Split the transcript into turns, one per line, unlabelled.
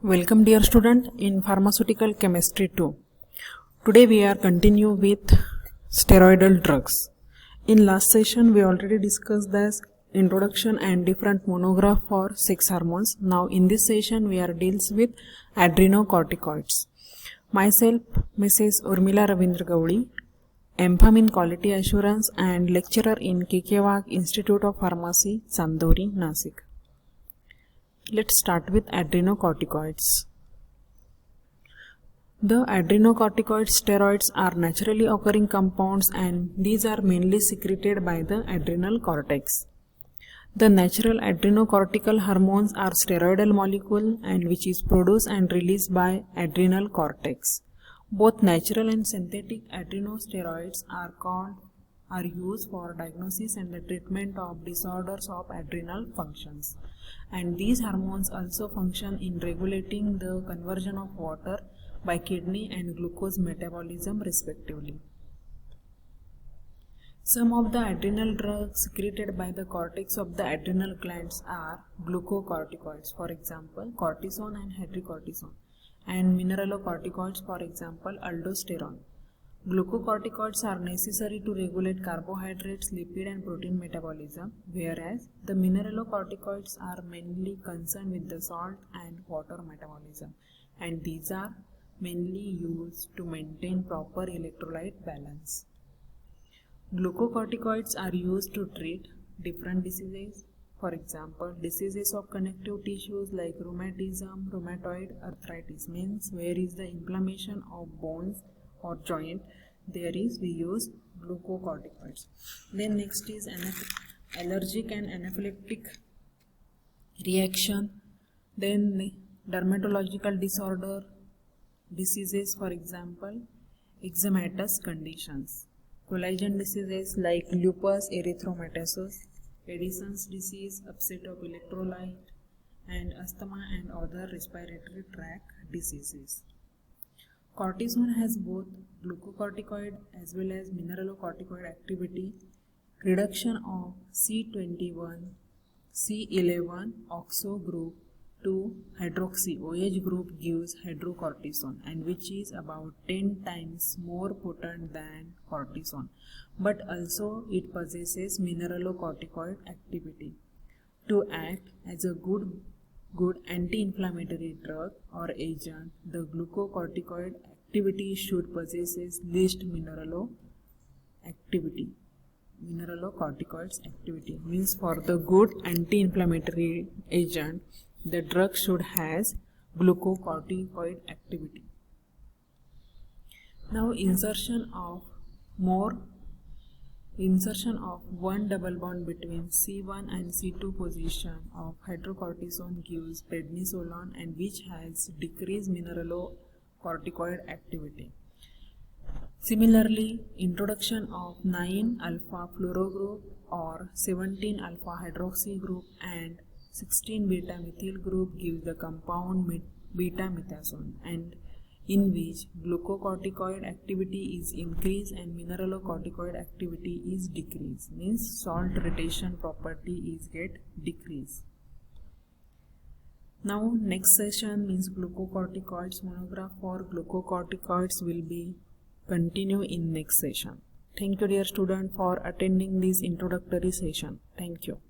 Welcome dear student in pharmaceutical chemistry 2. Today we are continue with steroidal drugs. In last session we already discussed this introduction and different monograph for sex hormones. Now in this session we are deals with adrenocorticoids. Myself Mrs. Urmila Ravindra Gowdi, MPharm in Quality Assurance and lecturer in KK Wagh Institute of Pharmacy, Chandori, Nasik. Let's start with adrenocorticoids. The adrenocorticoid steroids are naturally occurring compounds and these are mainly secreted by the adrenal cortex. The natural adrenocortical hormones are steroidal molecule and which is produced and released by adrenal cortex. Both natural and synthetic adrenosteroids are used for diagnosis and the treatment of disorders of adrenal functions. And these hormones also function in regulating the conversion of water by kidney and glucose metabolism respectively. Some of the adrenal drugs secreted by the cortex of the adrenal glands are glucocorticoids, for example cortisone and hydrocortisone, and mineralocorticoids, for example aldosterone. Glucocorticoids are necessary to regulate carbohydrates, lipid and protein metabolism, whereas the mineralocorticoids are mainly concerned with the salt and water metabolism, and these are mainly used to maintain proper electrolyte balance. Glucocorticoids are used to treat different diseases, for example diseases of connective tissues like rheumatism, rheumatoid arthritis, means where is the inflammation of bones or joint, we use glucocorticoids. Then next is allergic and anaphylactic reaction, then dermatological diseases, for example eczematous conditions, collagen diseases like lupus erythematosus, Addison's disease, upset of electrolyte, and asthma and other respiratory tract diseases. Cortisone has both glucocorticoid as well as mineralocorticoid activity. Reduction of C21, C11 oxo group to hydroxy OH group gives hydrocortisone, and which is about 10 times more potent than cortisone, but also it possesses mineralocorticoid activity. To act as a good anti-inflammatory drug or agent, the glucocorticoid activity should possess least mineralocorticoids activity, means for the good anti-inflammatory agent the drug should has glucocorticoid activity. Now insertion of one double bond between C1 and C2 position of hydrocortisone gives prednisolone, and which has decreased mineralocorticoid activity. Similarly, introduction of 9-alpha fluoro group or 17-alpha hydroxy group and 16-beta methyl group gives the compound betamethasone, and in which glucocorticoid activity is increased and mineralocorticoid activity is decreased, means salt retention property is get decreased. Now next session means glucocorticoids monograph for glucocorticoids will be continue in next session. Thank you dear student for attending this introductory session. Thank you.